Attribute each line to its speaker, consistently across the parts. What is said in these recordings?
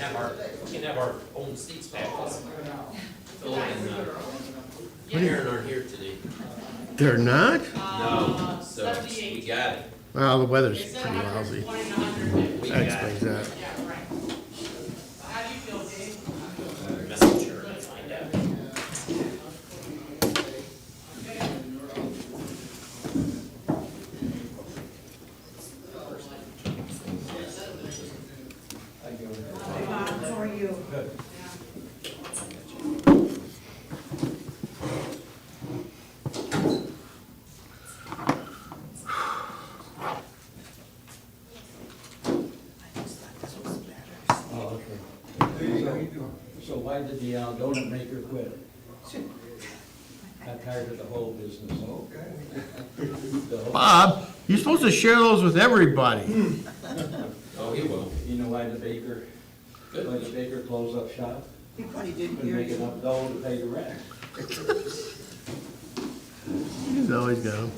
Speaker 1: have our own seats back. Phil and Aaron aren't here today.
Speaker 2: They're not?
Speaker 1: No, so we got it.
Speaker 2: Well, the weather's pretty lousy.
Speaker 1: We
Speaker 2: That
Speaker 1: got
Speaker 2: explains
Speaker 1: it.
Speaker 2: that.
Speaker 1: Message her and find out.
Speaker 3: How are you?
Speaker 4: Good. Oh, okay. There you go. So why did the donut maker quit? Got tired of the whole business. Okay.
Speaker 2: Bob, you're supposed to share those with everybody.
Speaker 1: Oh, he will.
Speaker 4: You know why the baker closed up shop?
Speaker 3: He probably didn't
Speaker 4: Couldn't
Speaker 3: hear
Speaker 4: make
Speaker 3: you.
Speaker 4: enough dough to pay the rent.
Speaker 2: He's always got them.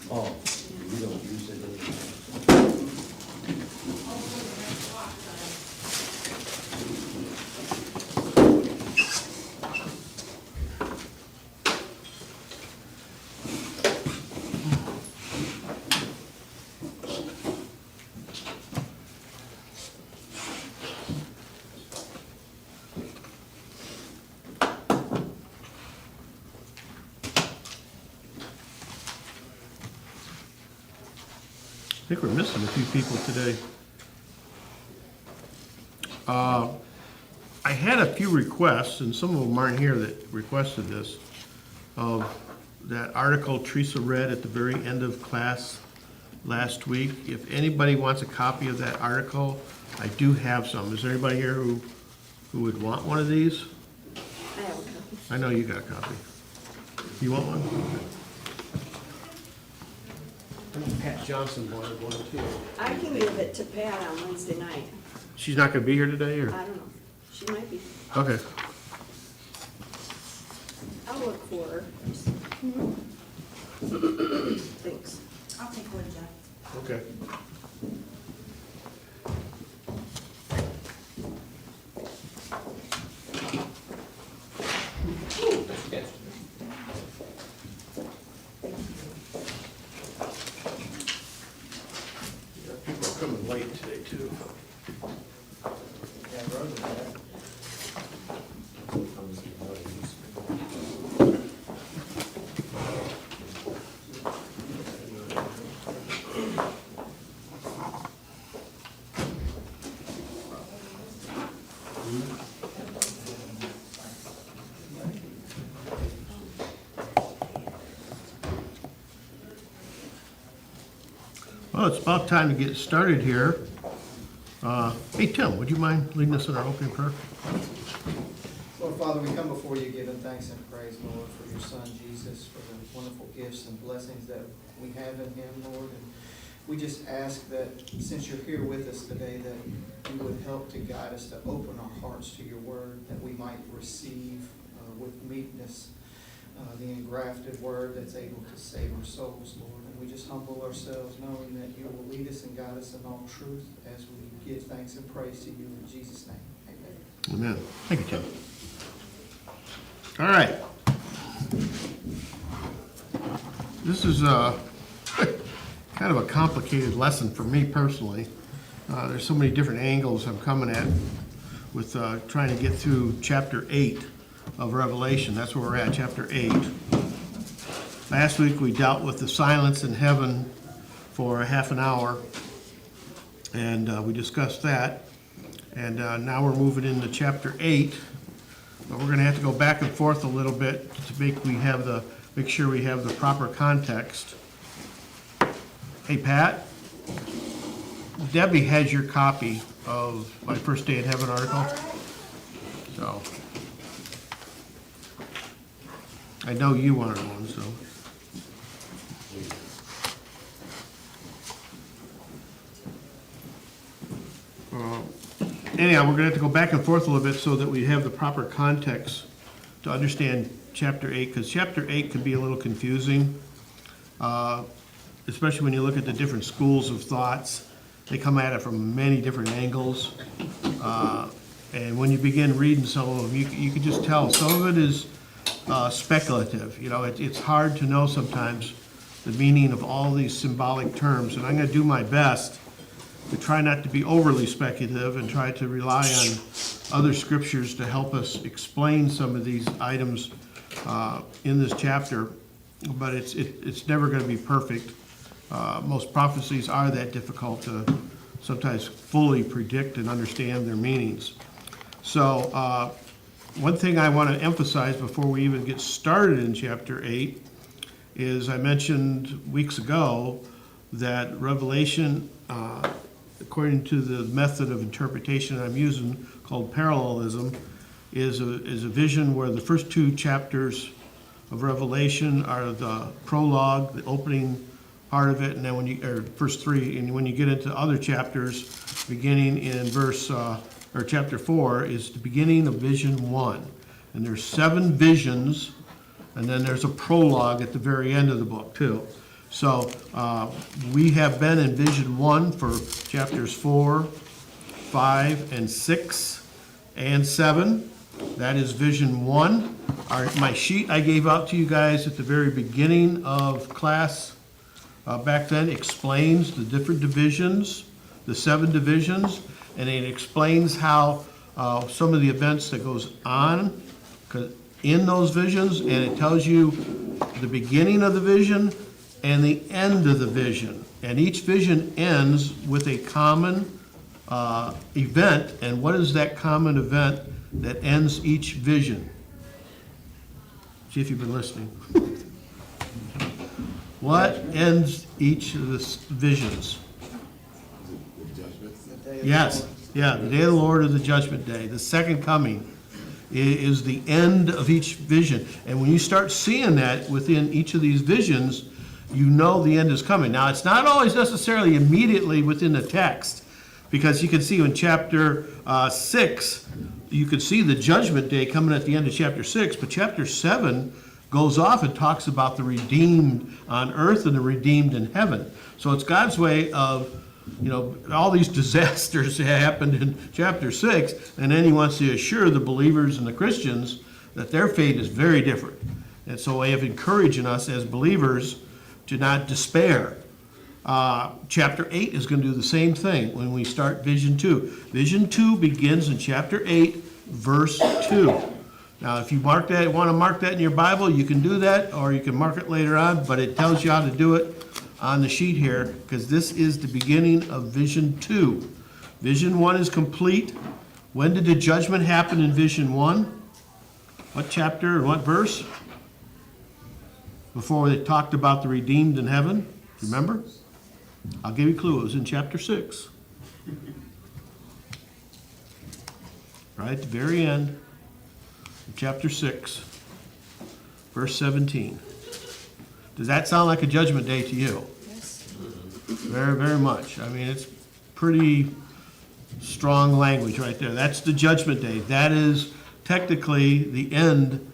Speaker 4: Oh, you don't use it.
Speaker 2: I think we're missing a few people today. I had a few requests, and some of them aren't here that requested this, of that article Teresa read at the very end of class last week. If anybody wants a copy of that article, I do have some. Is there anybody here who would want one of these?
Speaker 3: I have a copy.
Speaker 2: I know you got a copy. You want one? Pat Johnson wanted one too.
Speaker 3: I can give it to Pat on Wednesday night.
Speaker 2: She's not gonna be here today, or?
Speaker 3: I don't know. She might be.
Speaker 2: Okay.
Speaker 3: I'll look for her. Thanks.
Speaker 5: I'll take one, Jeff.
Speaker 2: Okay. People are coming late today too. Well, it's about time to get started here. Hey, Tim, would you mind leading us in our opening prayer?
Speaker 6: Lord Father, we come before you giving thanks and praise, Lord, for your Son Jesus, for the wonderful gifts and blessings that we have in him, Lord. And we just ask that since you're here with us today, that you would help to guide us to open our hearts to your word, that we might receive with meekness the engrafted word that's able to save our souls, Lord. And we just humble ourselves knowing that you will lead us and guide us in all truth as we give thanks and praise to you in Jesus' name. Amen.
Speaker 2: Amen. Thank you, Tim. All right. This is kind of a complicated lesson for me personally. There's so many different angles I'm coming at with trying to get through chapter 8 of Revelation. That's where we're at, chapter 8. Last week we dealt with the silence in heaven for a half an hour, and we discussed that. And now we're moving into chapter 8, but we're going to have to go back and forth a little bit to make sure we have the proper context. Hey, Pat, Debbie has your copy of my First Day in Heaven article. So I know you wanted one, so. Anyhow, we're gonna have to go back and forth a little bit so that we have the proper context to understand chapter 8, because chapter 8 can be a little confusing, especially when you look at the different schools of thoughts. They come at it from many different angles. And when you begin reading some of them, you can just tell some of it is speculative. You know, it's hard to know sometimes the meaning of all these symbolic terms. And I'm going to do my best to try not to be overly speculative and try to rely on other scriptures to help us explain some of these items in this chapter. But it's never going to be perfect. Most prophecies are that difficult to sometimes fully predict and understand their meanings. So one thing I want to emphasize before we even get started in chapter 8 is I mentioned weeks ago that Revelation, according to the method of interpretation I'm using called parallelism, is a vision where the first two chapters of Revelation are the prologue, the opening part of it, and then first three, and when you get into other chapters, beginning in chapter 4 is the beginning of vision 1. And there's 7 visions, and then there's a prologue at the very end of the book too. So we have been in vision 1 for chapters 4, 5, and 6, and 7. That is vision 1. My sheet I gave out to you guys at the very beginning of class back then explains the different divisions, the 7 divisions, and it explains how some of the events that goes on in those visions, and it tells you the beginning of the vision and the end of the vision. And each vision ends with a common event, and what is that common event that ends each vision? See if you've been listening. What ends each of the visions? Yes, yeah, the day of the Lord is the judgment day. The second coming is the end of each vision. And when you start seeing that within each of these visions, you know the end is coming. Now, it's not always necessarily immediately within the text, because you can see in chapter 6, you can see the judgment day coming at the end of chapter 6, but chapter 7 goes off and talks about the redeemed on earth and the redeemed in heaven. So it's God's way of, all these disasters that happened in chapter 6, and then he wants to assure the believers and the Christians that their fate is very different. It's a way of encouraging us as believers to not despair. Chapter 8 is going to do the same thing when we start vision 2. Vision 2 begins in chapter 8, verse 2. Now, if you want to mark that in your Bible, you can do that, or you can mark it later on, but it tells you how to do it on the sheet here, because this is the beginning of vision 2. Vision 1 is complete. When did the judgment happen in vision 1? What chapter and what verse? Before they talked about the redeemed in heaven. Remember? I'll give you a clue. It was in chapter 6. Right at the very end of chapter 6, verse 17. Does that sound like a judgment day to you?
Speaker 3: Yes.
Speaker 2: Very, very much. I mean, it's pretty strong language right there. That's the judgment day. That is technically the end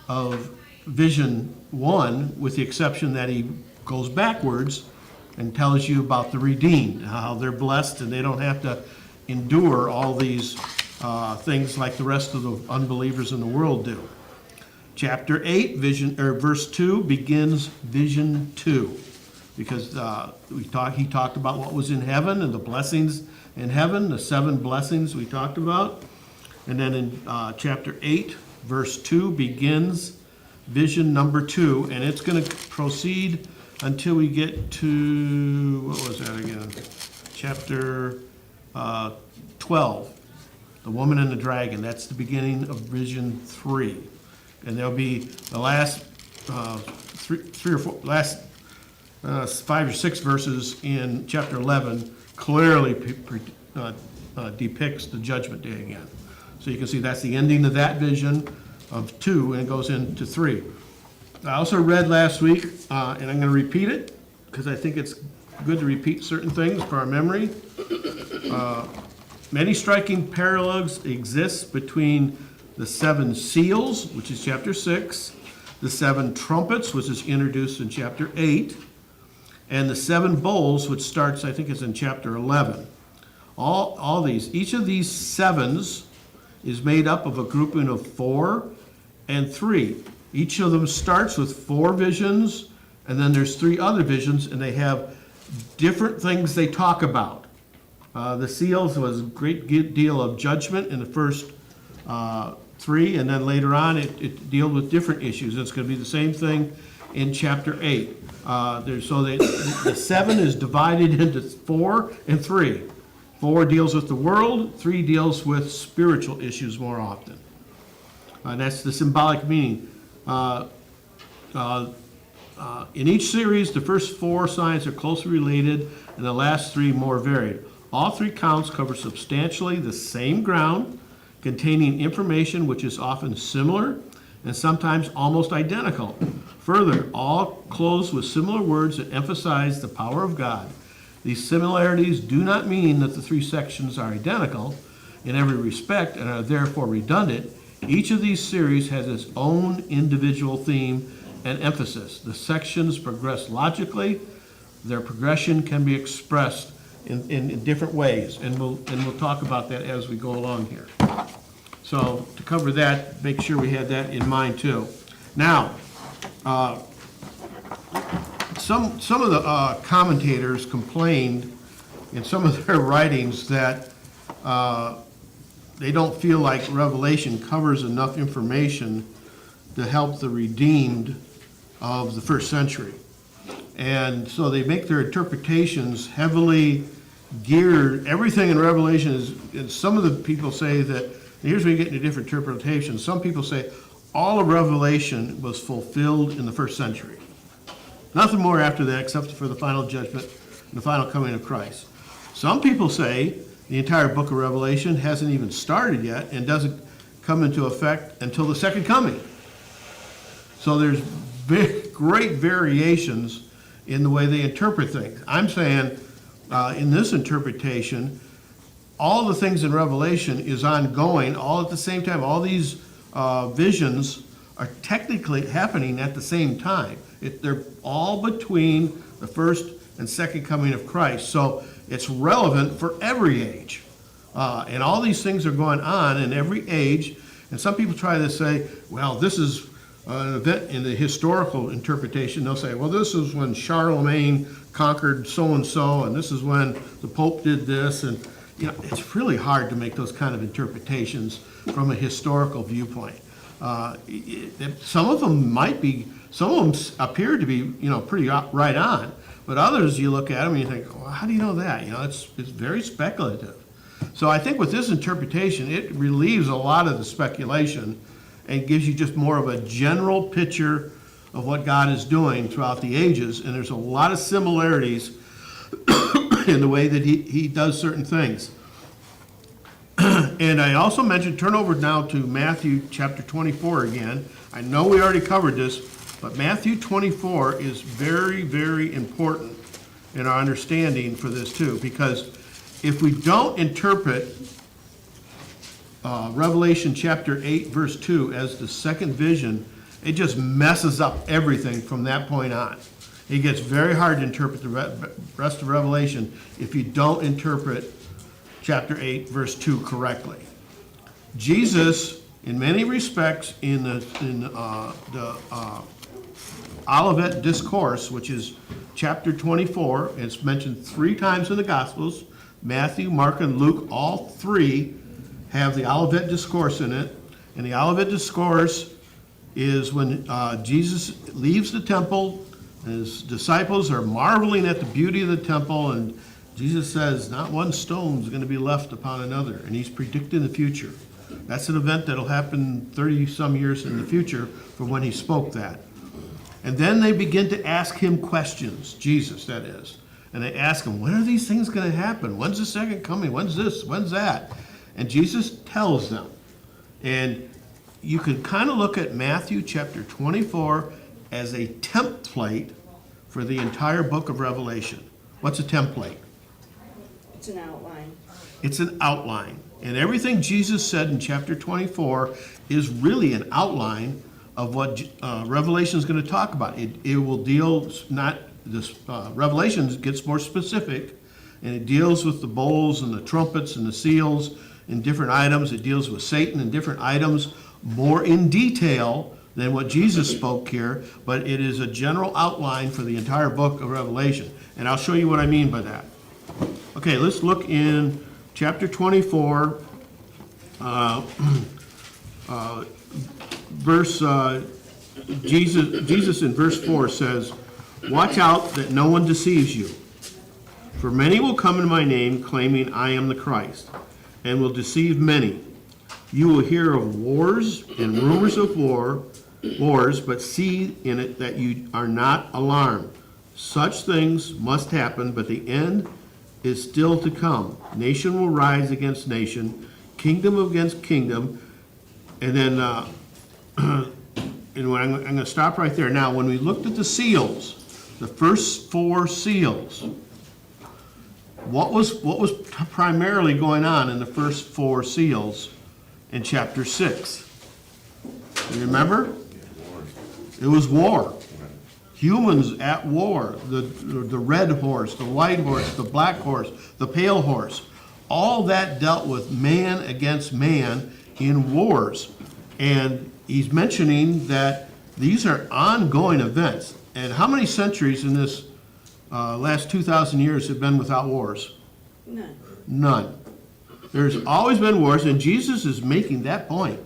Speaker 2: of vision 1, with the exception that he goes backwards and tells you about the redeemed, how they're blessed and they don't have to endure all these things like the rest of the unbelievers in the world do. Chapter 8, verse 2 begins vision 2, because he talked about what was in heaven and the blessings in heaven, the 7 blessings we talked about. And then in chapter 8, verse 2 begins vision number 2, and it's going to proceed until we get to, what was that again? Chapter 12, the woman and the dragon. That's the beginning of vision 3. And there'll be the last 5 or 6 verses in chapter 11 clearly depicts the judgment day again. So you can see that's the ending of that vision of 2, and it goes into 3. I also read last week, and I'm going to repeat it because I think it's good to repeat certain things for our memory. Many striking parallels exist between the 7 seals, which is chapter 6, the 7 trumpets, which is introduced in chapter 8, and the 7 bowls, which starts, I think, is in chapter 11. All these, each of these 7s is made up of a grouping of 4 and 3. Each of them starts with 4 visions, and then there's 3 other visions, and they have different things they talk about. The seals was a great deal of judgment in the first 3, and then later on it deals with different issues. It's going to be the same thing in chapter 8. The 7 is divided into 4 and 3. 4 deals with the world, 3 deals with spiritual issues more often. That's the symbolic meaning. In each series, the first 4 signs are closely related, and the last 3 more varied. All 3 counts cover substantially the same ground, containing information which is often similar and sometimes almost identical. Further, all close with similar words that emphasize the power of God. These similarities do not mean that the 3 sections are identical in every respect and are therefore redundant. Each of these series has its own individual theme and emphasis. The sections progress logically. Their progression can be expressed in different ways, and we'll talk about that as we go along here. So to cover that, make sure we had that in mind too. Now, some of the commentators complained in some of their writings that they don't feel like Revelation covers enough information to help the redeemed of the first century. And so they make their interpretations heavily geared. Everything in Revelation is, and some of the people say that, here's where you get into different interpretations. Some people say all of Revelation was fulfilled in the first century. Nothing more after that except for the final judgment and the final coming of Christ. Some people say the entire book of Revelation hasn't even started yet and doesn't come into effect until the second coming. So there's great variations in the way they interpret things. I'm saying in this interpretation, all the things in Revelation is ongoing all at the same time. All these visions are technically happening at the same time. They're all between the first and second coming of Christ. So it's relevant for every age. And all these things are going on in every age. And some people try to say, well, this is an event in the historical interpretation. They'll say, well, this is when Charlemagne conquered so-and-so, and this is when the Pope did this. And it's really hard to make those kind of interpretations from a historical viewpoint. Some of them appear to be, pretty right on, but others you look at them and you think, well, how do you know that? It's very speculative. So I think with this interpretation, it relieves a lot of the speculation and gives you just more of a general picture of what God is doing throughout the ages. And there's a lot of similarities in the way that he does certain things. And I also mentioned, turn over now to Matthew chapter 24 again. I know we already covered this, but Matthew 24 is very, very important in our understanding for this too, because if we don't interpret Revelation chapter 8 verse 2 as the second vision, it just messes up everything from that point on. It gets very hard to interpret the rest of Revelation if you don't interpret chapter 8 verse 2 correctly. Jesus, in many respects, in the Olivet Discourse, which is chapter 24, it's mentioned 3 times in the Gospels. Matthew, Mark, and Luke, all 3 have the Olivet Discourse in it. And the Olivet Discourse is when Jesus leaves the temple, and his disciples are marveling at the beauty of the temple, and Jesus says, not one stone is going to be left upon another, and he's predicting the future. That's an event that'll happen 30-some years in the future from when he spoke that. And then they begin to ask him questions, Jesus, that is. And they ask him, when are these things going to happen? When's the second coming? When's this? When's that? And Jesus tells them. And you can kind of look at Matthew chapter 24 as a template for the entire book of Revelation. What's a template?
Speaker 3: It's an outline.
Speaker 2: It's an outline. And everything Jesus said in chapter 24 is really an outline of what Revelation is going to talk about. It will deal, not this, Revelation gets more specific, and it deals with the bowls and the trumpets and the seals and different items. It deals with Satan and different items more in detail than what Jesus spoke here, but it is a general outline for the entire book of Revelation. And I'll show you what I mean by that. Okay, let's look in chapter 24, Jesus in verse 4 says, "Watch out that no one deceives you. For many will come in my name, claiming I am the Christ, and will deceive many. You will hear of wars and rumors of wars, but see in it that you are not alarmed. Such things must happen, but the end is still to come. Nation will rise against nation, kingdom against kingdom." And then, and I'm going to stop right there. Now, when we looked at the seals, the first 4 seals, what was primarily going on in the first 4 seals in chapter 6? You remember? It was war. Humans at war. The red horse, the white horse, the black horse, the pale horse. All that dealt with man against man in wars. And he's mentioning that these are ongoing events. And how many centuries in this last 2,000 years have been without wars?
Speaker 3: None.
Speaker 2: None. There's always been wars, and Jesus is making that point.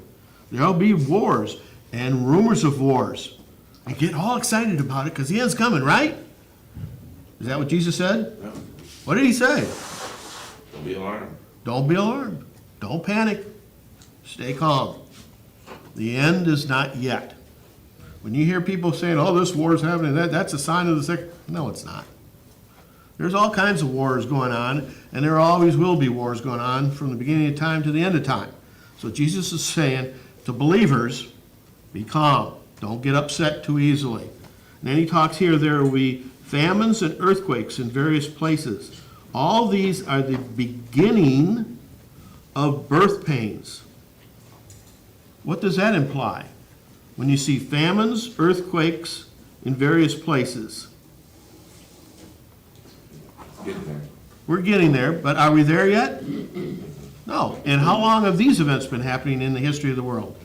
Speaker 2: There'll be wars and rumors of wars. And get all excited about it because the end's coming, right? Is that what Jesus said?
Speaker 7: Yeah.
Speaker 2: What did he say?
Speaker 7: Don't be alarmed.
Speaker 2: Don't be alarmed. Don't panic. Stay calm. The end is not yet. When you hear people saying, "Oh, this war is happening," that's a sign of the sick. No, it's not. There's all kinds of wars going on, and there always will be wars going on from the beginning of time to the end of time. So Jesus is saying to believers, be calm. Don't get upset too easily. And then he talks here, there will be famines and earthquakes in various places. All these are the beginning of birth pains. What does that imply? When you see famines, earthquakes in various places.
Speaker 7: Getting there.
Speaker 2: We're getting there, but are we there yet? No. And how long have these events been happening in the history of the world?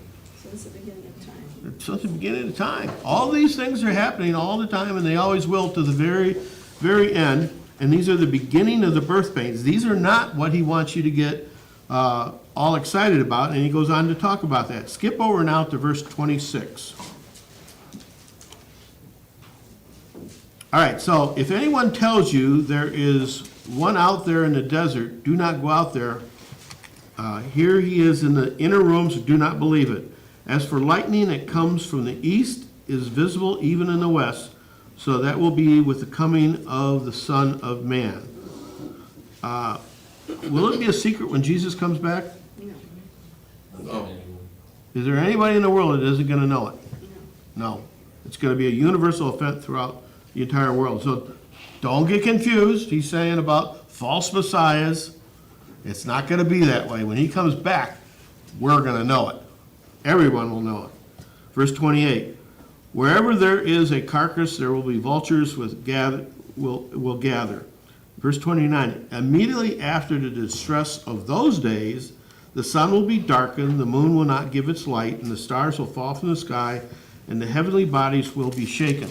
Speaker 3: Since the beginning of time.
Speaker 2: Since the beginning of time. All these things are happening all the time, and they always will to the very, very end. And these are the beginning of the birth pains. These are not what he wants you to get all excited about, and he goes on to talk about that. Skip over now to verse 26. All right, so if anyone tells you there is one out there in the desert, do not go out there. Here he is in the inner rooms, do not believe it. As for lightning that comes from the east is visible even in the west, so that will be with the coming of the Son of Man. Will it be a secret when Jesus comes back?
Speaker 7: No.
Speaker 2: Is there anybody in the world that isn't going to know it? No. It's going to be a universal event throughout the entire world. So don't get confused. He's saying about false messiahs. It's not going to be that way. When he comes back, we're going to know it. Everyone will know it. Verse 28. Wherever there is a carcass, there will be vultures will gather. Verse 29. Immediately after the distress of those days, the sun will be darkened, the moon will not give its light, and the stars will fall from the sky, and the heavenly bodies will be shaken.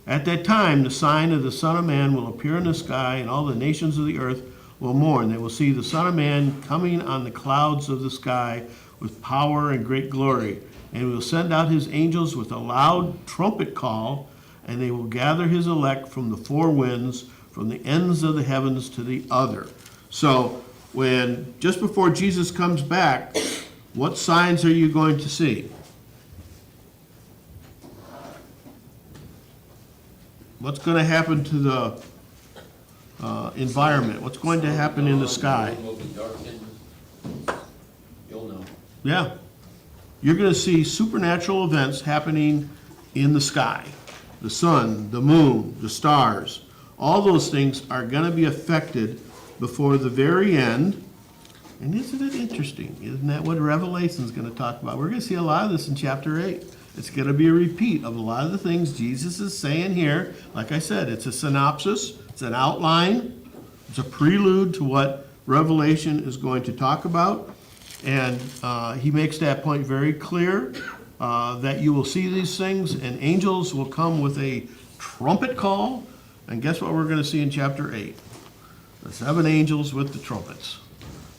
Speaker 2: At that time, the sign of the Son of Man will appear in the sky, and all the nations of the earth will mourn. They will see the Son of Man coming on the clouds of the sky with power and great glory. And he will send out his angels with a loud trumpet call, and they will gather his elect from the four winds, from the ends of the heavens to the other. So, when just before Jesus comes back, what signs are you going to see? What's going to happen to the environment? What's going to happen in the sky?
Speaker 1: Will be darkened. You'll know.
Speaker 2: Yeah. You're going to see supernatural events happening in the sky. The sun, the moon, the stars. All those things are going to be affected before the very end. And isn't it interesting? Isn't that what Revelation's going to talk about? We're going to see a lot of this in chapter 8. It's going to be a repeat of a lot of the things Jesus is saying here. Like I said, it's a synopsis, it's an outline, it's a prelude to what Revelation is going to talk about. And he makes that point very clear, that you will see these things, and angels will come with a trumpet call. And guess what we're going to see in chapter 8? The 7 angels with the trumpets.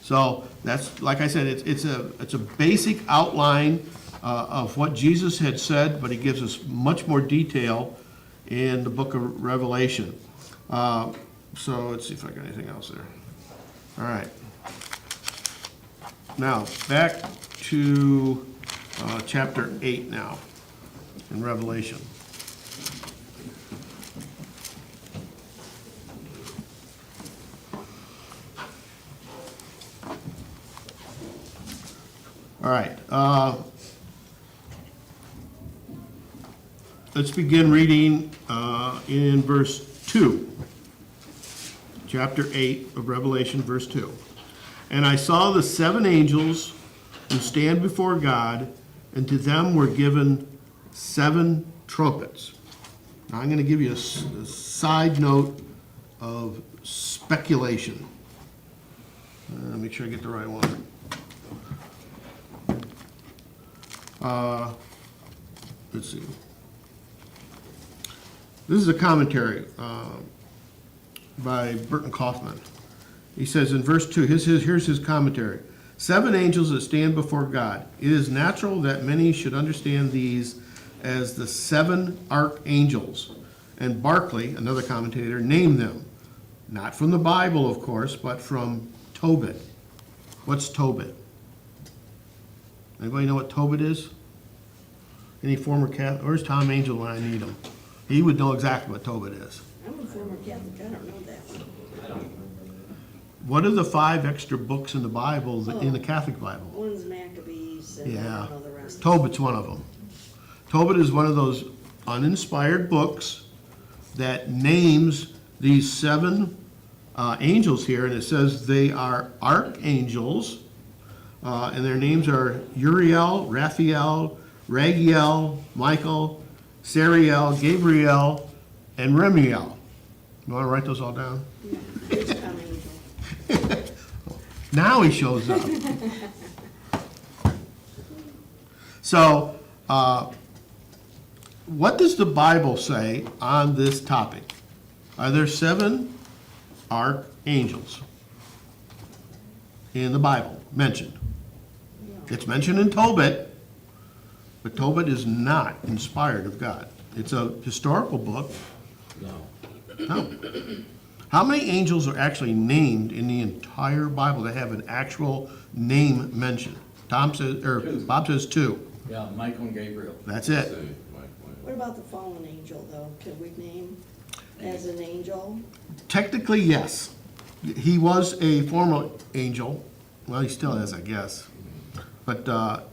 Speaker 2: So that's, like I said, it's a basic outline of what Jesus had said, but he gives us much more detail in the book of Revelation. So let's see if I got anything else there. All right. Now, back to chapter 8 now in Revelation. All right. Let's begin reading in verse 2. Chapter 8 of Revelation, verse 2. And I saw the 7 angels who stand before God, and to them were given 7 trumpets. Now I'm going to give you a side note of speculation. Make sure I get the right one. Let's see. This is a commentary by Burton Kaufman. He says in verse 2, here's his commentary. 7 angels that stand before God. It is natural that many should understand these as the 7 archangels. And Barclay, another commentator, named them. Not from the Bible, of course, but from Tobit. What's Tobit? Anybody know what Tobit is? Any former Catholic? Where's Tom Angel when I need him? He would know exactly what Tobit is.
Speaker 3: I'm a former Catholic, I don't know that one.
Speaker 2: What are the 5 extra books in the Bible, in the Catholic Bible?
Speaker 3: One's Maccabees, and I
Speaker 2: Yeah.
Speaker 3: don't know the rest.
Speaker 2: Tobit's one of them. Tobit is one of those uninspired books that names these 7 angels here, and it says they are archangels, and their names are Uriel, Raphael, Ragiel, Michael, Sariel, Gabriel, and Remiel. You want to write those all down?
Speaker 3: Yeah, here's Tom Angel.
Speaker 2: Now he shows up. So, what does the Bible say on this topic? Are there 7 archangels in the Bible mentioned? It's mentioned in Tobit, but Tobit is not inspired of God. It's a historical book. No. How many angels are actually named in the entire Bible that have an actual name mentioned? Tom says, or Bob says 2.
Speaker 4: Yeah, Michael and Gabriel.
Speaker 2: That's it.
Speaker 3: What about the fallen angel, though? Could we name as an angel?
Speaker 2: Technically, yes. He was a former angel. Well, he still is, I guess. But,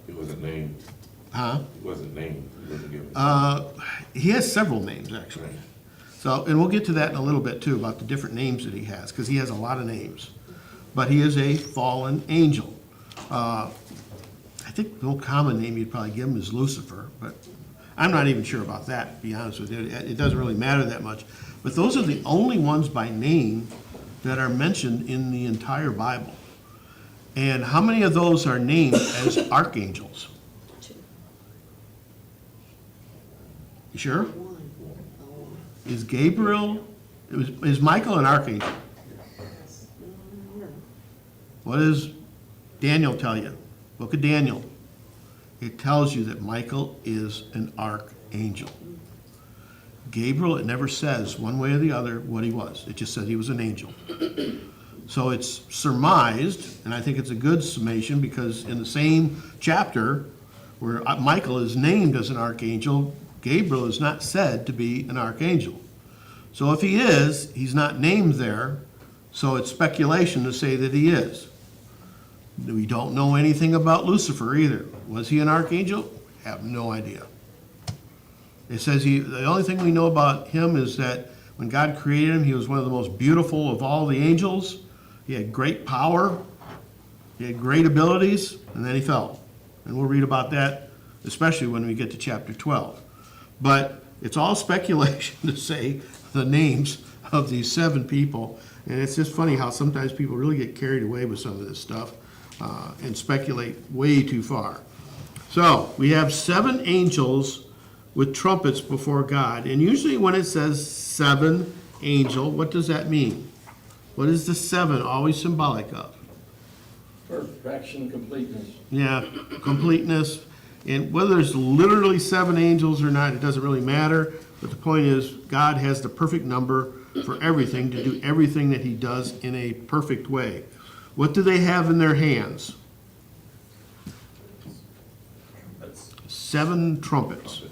Speaker 7: He wasn't named.
Speaker 2: huh?
Speaker 7: He wasn't named. He wasn't given.
Speaker 2: He has several names, actually. So, and we'll get to that in a little bit, too, about the different names that he has, because he has a lot of names. But he is a fallen angel. I think the most common name you'd probably give him is Lucifer, but I'm not even sure about that, to be honest with you. It doesn't really matter that much. But those are the only ones by name that are mentioned in the entire Bible. And how many of those are named as archangels?
Speaker 3: 2.
Speaker 2: You sure?
Speaker 3: 1. Oh,
Speaker 2: Is Gabriel, is Michael an archangel?
Speaker 3: no.
Speaker 2: What does Daniel tell you? Book of Daniel. It tells you that Michael is an archangel. Gabriel, it never says one way or the other what he was. It just said he was an angel. So it's surmised, and I think it's a good summation, because in the same chapter where Michael is named as an archangel, Gabriel is not said to be an archangel. So if he is, he's not named there, so it's speculation to say that he is. We don't know anything about Lucifer either. Was he an archangel? Have no idea. It says the only thing we know about him is that when God created him, he was one of the most beautiful of all the angels, He had great power, he had great abilities, and then he fell. And we'll read about that, especially when we get to chapter 12. But it's all speculation to say the names of these 7 people. And it's just funny how sometimes people really get carried away with some of this stuff and speculate way too far. So we have 7 angels with trumpets before God. And usually when it says 7 angel, what does that mean? What is the 7 always symbolic of?
Speaker 4: Perfection, completeness.
Speaker 2: Yeah, completeness. And whether there's literally 7 angels or not, it doesn't really matter. But the point is, God has the perfect number for everything to do everything that he does in a perfect way. What do they have in their hands?
Speaker 1: That's
Speaker 2: 7 trumpets.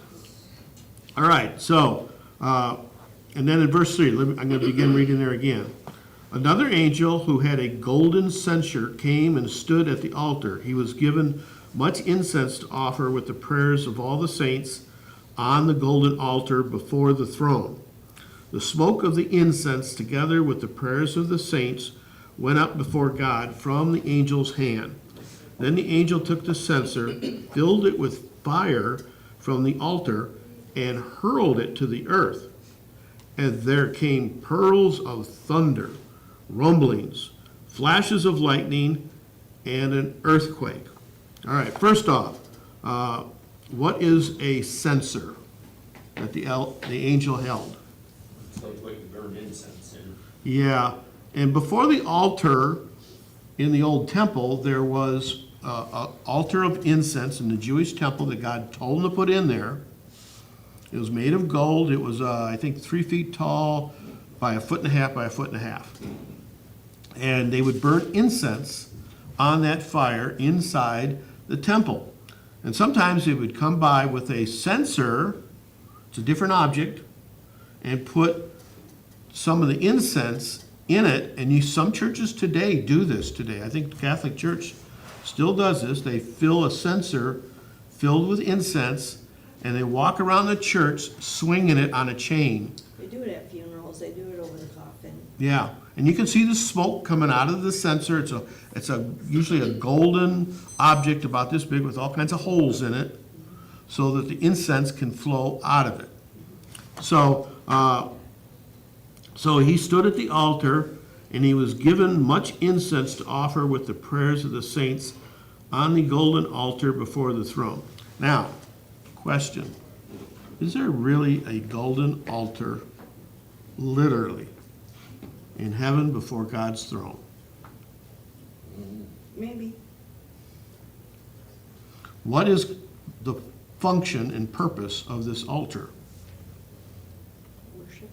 Speaker 2: All right, so, and then in verse 3, I'm going to begin reading there again. Another angel who had a golden censer came and stood at the altar. He was given much incense to offer with the prayers of all the saints on the golden altar before the throne. The smoke of the incense, together with the prayers of the saints, went up before God from the angel's hand. Then the angel took the censer, filled it with fire from the altar, and hurled it to the earth. And there came pearls of thunder, rumblings, flashes of lightning, and an earthquake. All right, first off, what is a censer that the angel held?
Speaker 1: like you burn incense in.
Speaker 2: Yeah, and before the altar in the old temple, there was an altar of incense in the Jewish temple that God told him to put in there. It was made of gold. It was, I think, 3 feet tall by 1.5 feet by 1.5 feet. And they would burn incense on that fire inside the temple. And sometimes they would come by with a censer, it's a different object, and put some of the incense in it. And some churches today do this today. I think the Catholic Church still does this. They fill a censer filled with incense, and they walk around the church swinging it on a chain.
Speaker 3: They do it at funerals, they do it over the coffin.
Speaker 2: Yeah, and you can see the smoke coming out of the censer. It's usually a golden object about this big with all kinds of holes in it, so that the incense can flow out of it. So he stood at the altar, and he was given much incense to offer with the prayers of the saints on the golden altar before the throne. Now, question: is there really a golden altar, literally, in heaven before God's throne?
Speaker 3: Maybe.
Speaker 2: What is the function and purpose of this altar?
Speaker 3: Worship.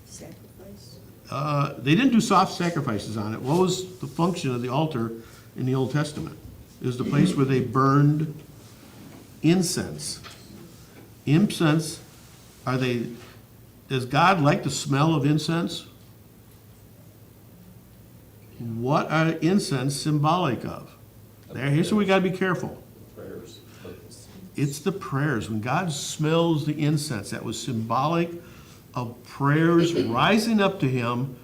Speaker 3: Sacrifice.
Speaker 2: They didn't do soft sacrifices on it. What was the function of the altar in the Old Testament? It was the place where they burned incense. Incense, does God like the smell of incense? What are incense symbolic of? Here's where we got to be careful.
Speaker 1: Prayers.
Speaker 2: It's the prayers. When God smells the incense, that was symbolic of prayers rising up to him,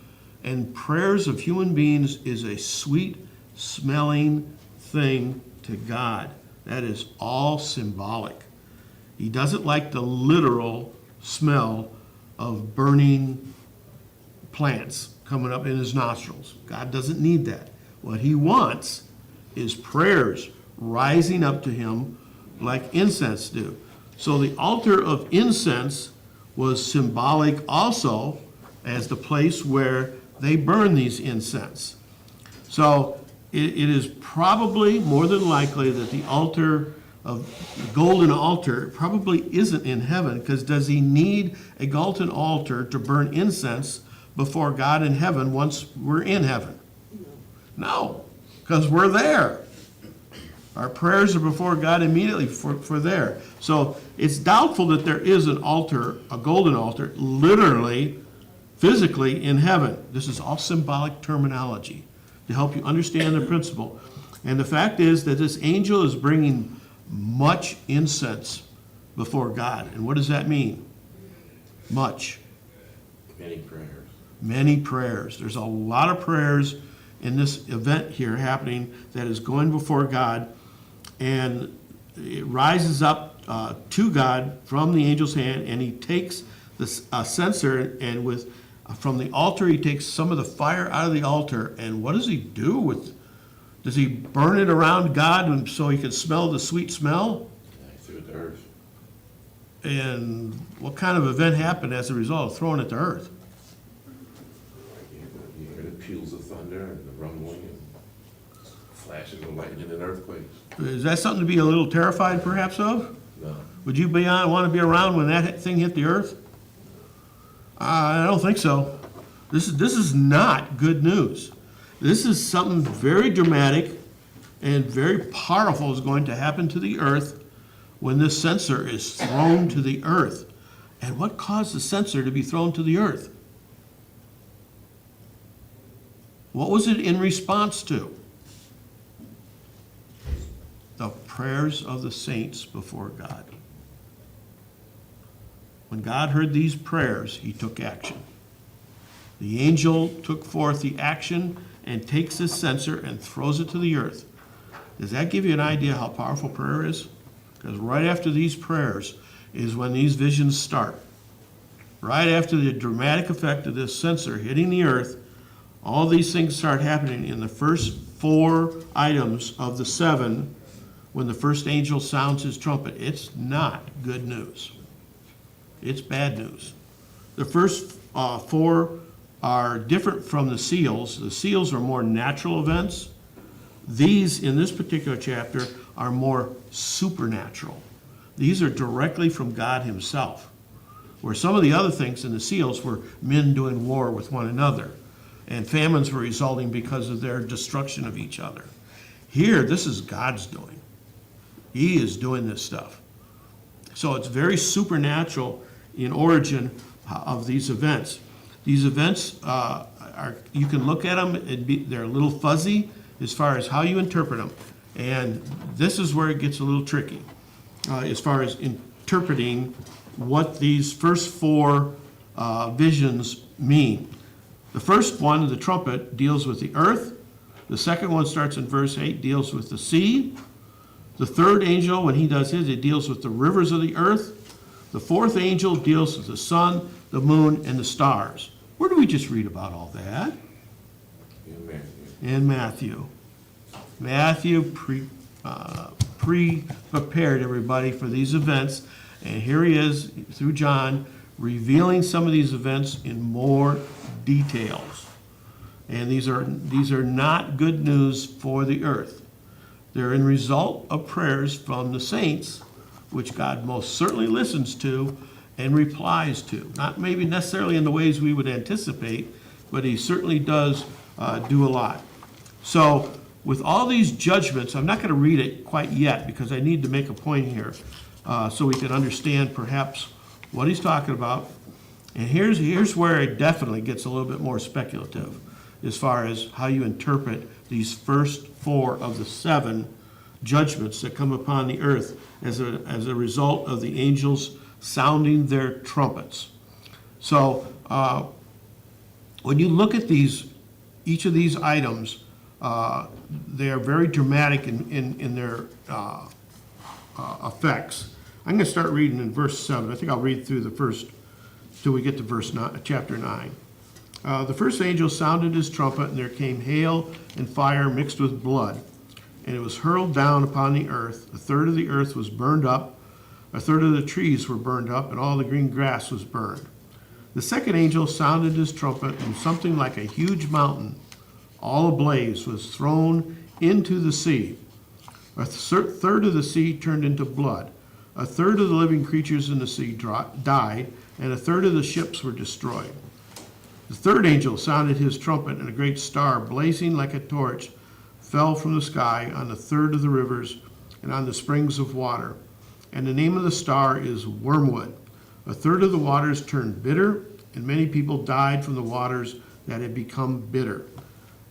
Speaker 2: and prayers of human beings is a sweet smelling thing to God. That is all symbolic. He doesn't like the literal smell of burning plants coming up in his nostrils. God doesn't need that. What he wants is prayers rising up to him like incense do. So the altar of incense was symbolic also as the place where they burn these incense. So it is probably more than likely that the altar of the golden altar probably isn't in heaven, because does he need a golden altar to burn incense before God in heaven once we're in heaven? No, because we're there. Our prayers are before God immediately for there. So it's doubtful that there is an altar, a golden altar, literally, physically in heaven. This is all symbolic terminology to help you understand the principle. And the fact is that this angel is bringing much incense before God. And what does that mean? Much.
Speaker 7: Many prayers.
Speaker 2: many prayers. There's a lot of prayers in this event here happening that is going before God, and it rises up to God from the angel's hand, and he takes the censer, and from the altar he takes some of the fire out of the altar, and what does he do with? Does he burn it around God so he can smell the sweet smell?
Speaker 7: I threw it to earth.
Speaker 2: And what kind of event happened as a result of throwing it to earth?
Speaker 7: You hear the peals of thunder and the rumbling and flashes of lightning and earthquakes.
Speaker 2: Is that something to be a little terrified perhaps of?
Speaker 7: No.
Speaker 2: Would you want to be around when that thing hit the earth? I don't think so. This is not good news. This is something very dramatic and very powerful is going to happen to the earth when this censer is thrown to the earth. And what caused the censer to be thrown to the earth? What was it in response to? The prayers of the saints before God. When God heard these prayers, he took action. The angel took forth the action and takes his censer and throws it to the earth. Does that give you an idea how powerful prayer is? Because right after these prayers is when these visions start. Right after the dramatic effect of this censer hitting the earth, all these things start happening in the first 4 items of the 7 when the first angel sounds his trumpet. It's not good news. It's bad news. The first 4 are different from the seals. The seals are more natural events. These, in this particular chapter, are more supernatural. These are directly from God himself, where some of the other things in the seals were men doing war with one another, and famines were resulting because of their destruction of each other. Here, this is God's doing. He is doing this stuff. So it's very supernatural in origin of these events. These events you can look at them, they're a little fuzzy as far as how you interpret them. And this is where it gets a little tricky as far as interpreting what these first 4 visions mean. The first one, the trumpet, deals with the earth. The second one starts in verse 8, deals with the sea. The third angel, when he does his, it deals with the rivers of the earth. The fourth angel deals with the sun, the moon, and the stars. Where do we just read about all that?
Speaker 7: In Matthew.
Speaker 2: In Matthew. Matthew prepared everybody for these events, and here he is, through John, revealing some of these events in more details. And these are not good news for the earth. They're in result of prayers from the saints, which God most certainly listens to and replies to. Not maybe necessarily in the ways we would anticipate, but he certainly does do a lot. So with all these judgments, I'm not going to read it quite yet because I need to make a point here so we can understand perhaps what he's talking about. And here's where it definitely gets a little bit more speculative as far as how you interpret these first 4 of the 7 judgments that come upon the earth as a result of the angels sounding their trumpets. So when you look at each of these items, they are very dramatic in their effects. I'm going to start reading in verse 7. I think I'll read through the first till we get to chapter 9. The first angel sounded his trumpet, and there came hail and fire mixed with blood, and it was hurled down upon the earth. A third of the earth was burned up, a third of the trees were burned up, and all the green grass was burned. The second angel sounded his trumpet, and something like a huge mountain, all ablaze, was thrown into the sea. A third of the sea turned into blood. A third of the living creatures in the sea died, and a third of the ships were destroyed. The third angel sounded his trumpet, and a great star, blazing like a torch, fell from the sky on a third of the rivers and on the springs of water. And the name of the star is Wormwood. A third of the waters turned bitter, and many people died from the waters that had become bitter.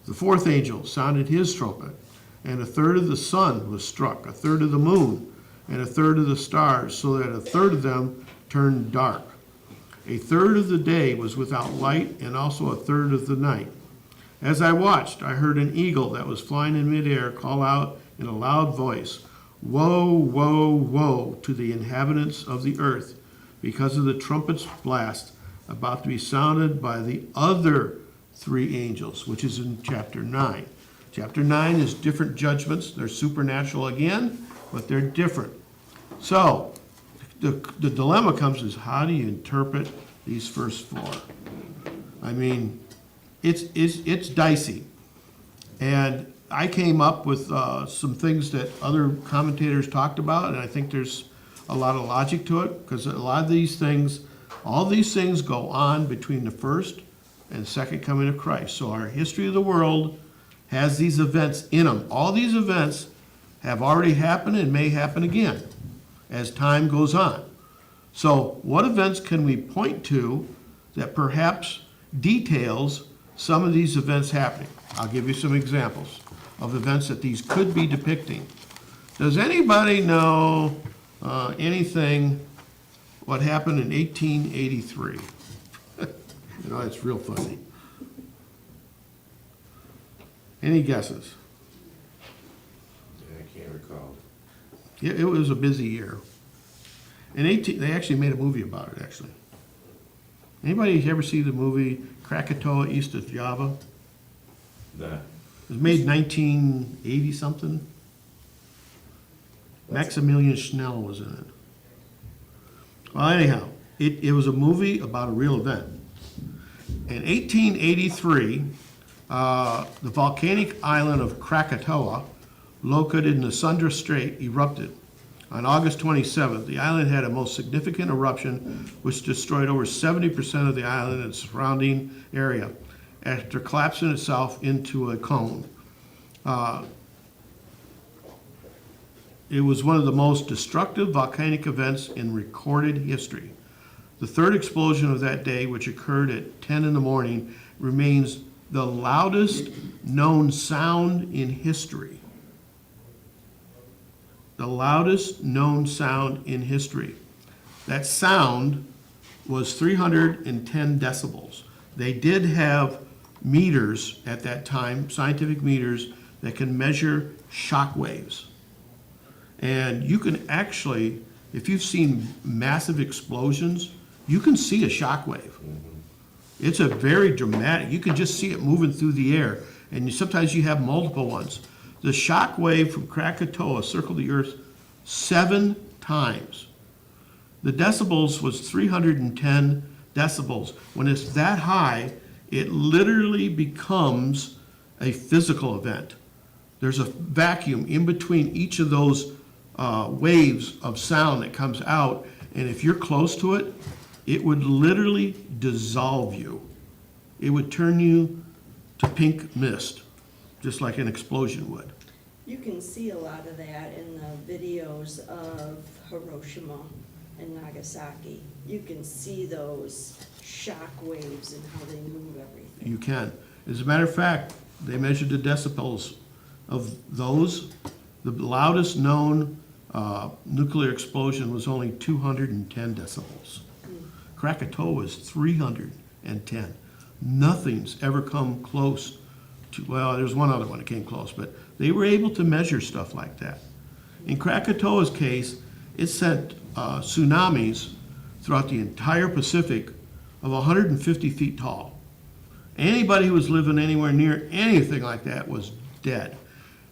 Speaker 2: The fourth angel sounded his trumpet, and a third of the sun was struck, a third of the moon, and a third of the stars, so that a third of them turned dark. A third of the day was without light, and also a third of the night. As I watched, I heard an eagle that was flying in midair call out in a loud voice, "Woe, woe, woe to the inhabitants of the earth, because of the trumpet's blast about to be sounded by the other three angels," which is in chapter 9. Chapter 9 is different judgments. They're supernatural again, but they're different. So, the dilemma comes is, how do you interpret these first four? I mean, it's dicey. And I came up with some things that other commentators talked about, and I think there's a lot of logic to it, because a lot of these things, all these things go on between the first and second coming of Christ. So our history of the world has these events in them. All these events have already happened and may happen again as time goes on. So what events can we point to that perhaps details some of these events happening? I'll give you some examples of events that these could be depicting. Does anybody know anything what happened in 1883? You know, it's real funny. Any guesses?
Speaker 7: Yeah, I can't recall.
Speaker 2: It was a busy year. They actually made a movie about it, actually. Anybody ever see the movie Krakatoa East of Java?
Speaker 7: Nah.
Speaker 2: It was made 1980 something. Maximilian Schnell was in it. Well, anyhow, it was a movie about a real event. In 1883, the volcanic island of Krakatoa, located in the Sunda Strait, erupted. On August 27th, the island had a most significant eruption which destroyed over 70% of the island and surrounding area after collapsing itself into a cone. It was one of the most destructive volcanic events in recorded history. The third explosion of that day, which occurred at 10 in the morning, remains the loudest known sound in history. The loudest known sound in history. That sound was 310 decibels. They did have meters at that time, scientific meters, that can measure shock waves. And you can actually, if you've seen massive explosions, you can see a shock wave. It's a very dramatic, you can just see it moving through the air, and sometimes you have multiple ones. The shock wave from Krakatoa circled the Earth 7 times. The decibels was 310 decibels. When it's that high, it literally becomes a physical event. There's a vacuum in between each of those waves of sound that comes out, and if you're close to it, it would literally dissolve you. It would turn you to pink mist, just like an explosion would.
Speaker 3: You can see a lot of that in the videos of Hiroshima and Nagasaki. You can see those shock waves and how they move everything.
Speaker 2: You can. As a matter of fact, they measured the decibels of those. The loudest known nuclear explosion was only 210 decibels. Krakatoa was 310. Nothing's ever come close to, well, there's one other one that came close, but they were able to measure stuff like that. In Krakatoa's case, it sent tsunamis throughout the entire Pacific of 150 feet tall. Anybody who was living anywhere near anything like that was dead.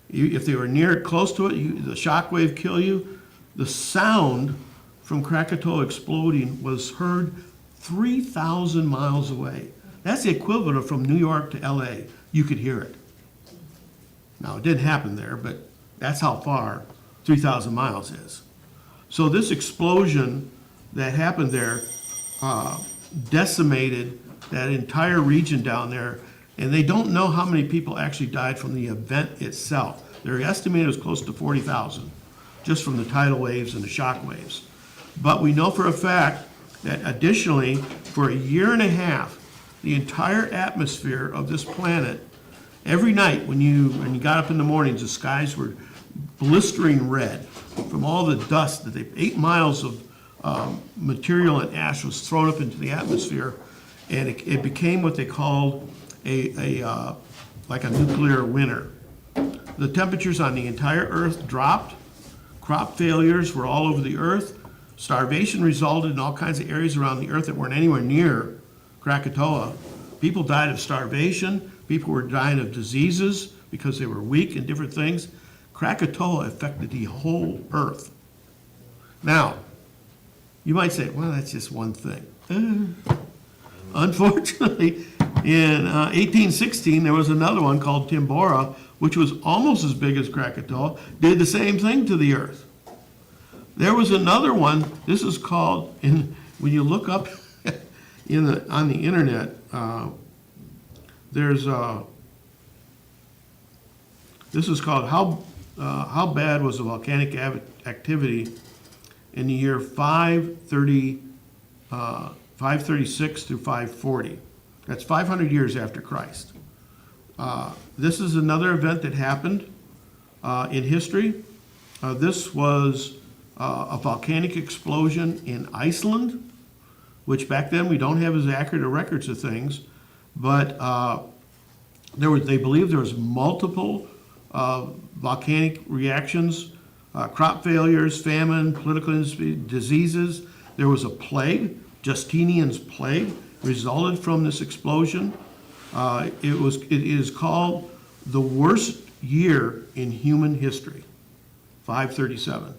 Speaker 2: If they were near close to it, the shock wave kill you. The sound from Krakatoa exploding was heard 3,000 miles away. That's the equivalent of from New York to LA. You could hear it. Now, it didn't happen there, but that's how far 3,000 miles is. So this explosion that happened there decimated that entire region down there, and they don't know how many people actually died from the event itself. They're estimated as close to 40,000, just from the tidal waves and the shock waves. But we know for a fact that additionally, for a year and a half, the entire atmosphere of this planet, every night when you got up in the mornings, the skies were blistering red from all the dust that 8 miles material and ash was thrown up into the atmosphere, and it became what they called like a nuclear winter. The temperatures on the entire earth dropped. Crop failures were all over the earth. Starvation resulted in all kinds of areas around the earth that weren't anywhere near Krakatoa. People died of starvation. People were dying of diseases because they were weak and different things. Krakatoa affected the whole earth. Now, you might say, well, that's just one thing. Unfortunately, in 1816, there was another one called Timbora, which was almost as big as Krakatoa, did the same thing to the earth. There was another one, this is called, when you look up on the internet, this is called How Bad Was the Volcanic Activity in the year 536 through 540. That's 500 years after Christ. This is another event that happened in history. This was a volcanic explosion in Iceland, which back then we don't have as accurate a records of things, but they believe there was multiple volcanic reactions, crop failures, famine, political instability, diseases. There was a plague, Justinian's plague, resulted from this explosion. It is called the worst year in human history, 537.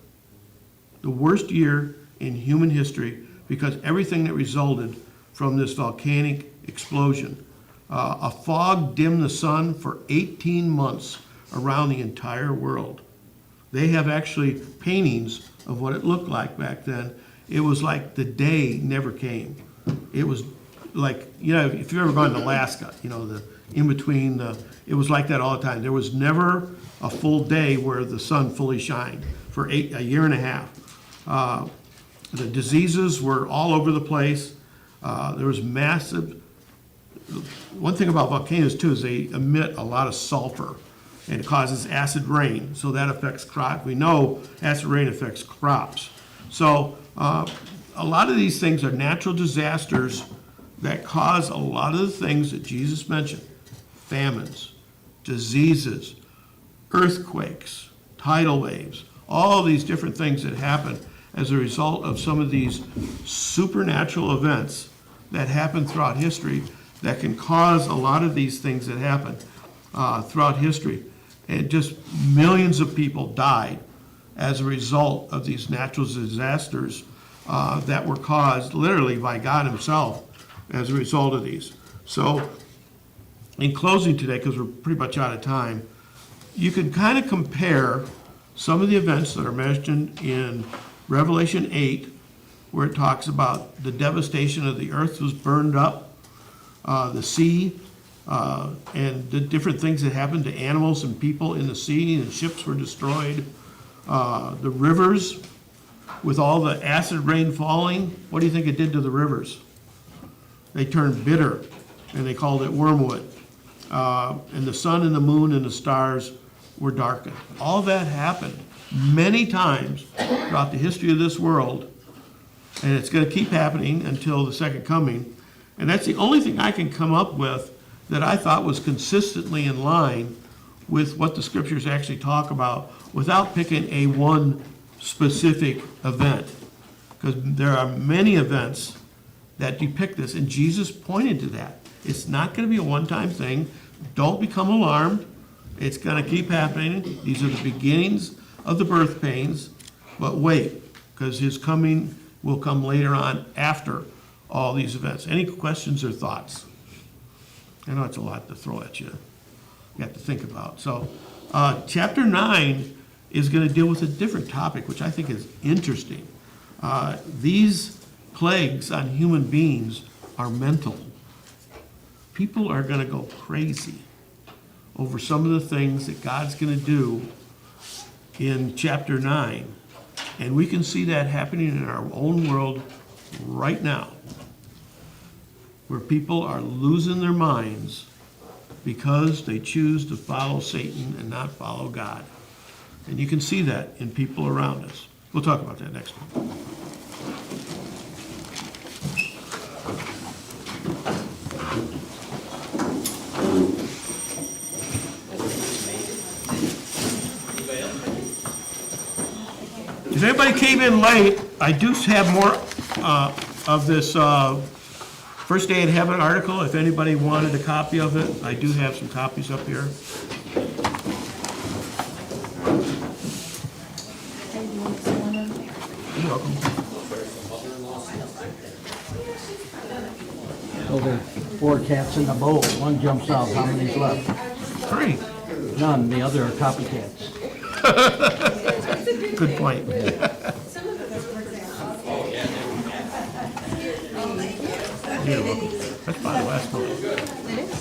Speaker 2: The worst year in human history because everything that resulted from this volcanic explosion. A fog dimmed the sun for 18 months around the entire world. They have actually paintings of what it looked like back then. It was like the day never came. It was like, if you've ever gone to Alaska, it was like that all the time. There was never a full day where the sun fully shined for a year and a half. The diseases were all over the place. There was massive. One thing about volcanoes too is they emit a lot of sulfur, and it causes acid rain. So that affects crops. We know acid rain affects crops. So a lot of these things are natural disasters that cause a lot of the things that Jesus mentioned: famines, diseases, earthquakes, tidal waves, all these different things that happen as a result of some of these supernatural events that happen throughout history that can cause a lot of these things that happen throughout history. And just millions of people died as a result of these natural disasters that were caused literally by God himself as a result of these. So in closing today, because we're pretty much out of time, you can kind of compare some of the events that are mentioned in Revelation 8, where it talks about the devastation of the earth was burned up, the sea, and the different things that happened to animals and people in the sea, and ships were destroyed. The rivers, with all the acid rain falling, what do you think it did to the rivers? They turned bitter, and they called it wormwood. And the sun and the moon and the stars were darkened. All that happened many times throughout the history of this world, and it's going to keep happening until the second coming. And that's the only thing I can come up with that I thought was consistently in line with what the scriptures actually talk about, without picking a one specific event. Because there are many events that depict this, and Jesus pointed to that. It's not going to be a one-time thing. Don't become alarmed. It's going to keep happening. These are the beginnings of the birth pains, but wait, because his coming will come later on after all these events. Any questions or thoughts? I know it's a lot to throw at you. You have to think about. So chapter 9 is going to deal with a different topic, which I think is interesting. These plagues on human beings are mental. People are going to go crazy over some of the things that God's going to do in chapter 9. And we can see that happening in our own world right now, where people are losing their minds because they choose to follow Satan and not follow God. And you can see that in people around us. We'll talk about that next time. If anybody came in late, I do have more of this First Day in Heaven article. If anybody wanted a copy of it, I do have some copies up here. You're welcome.
Speaker 4: So there's 4 cats in the bowl, one jumps out, how many's left?
Speaker 2: 3.
Speaker 4: None, the other are copycats.
Speaker 2: Good point. You're welcome. That's probably the last one.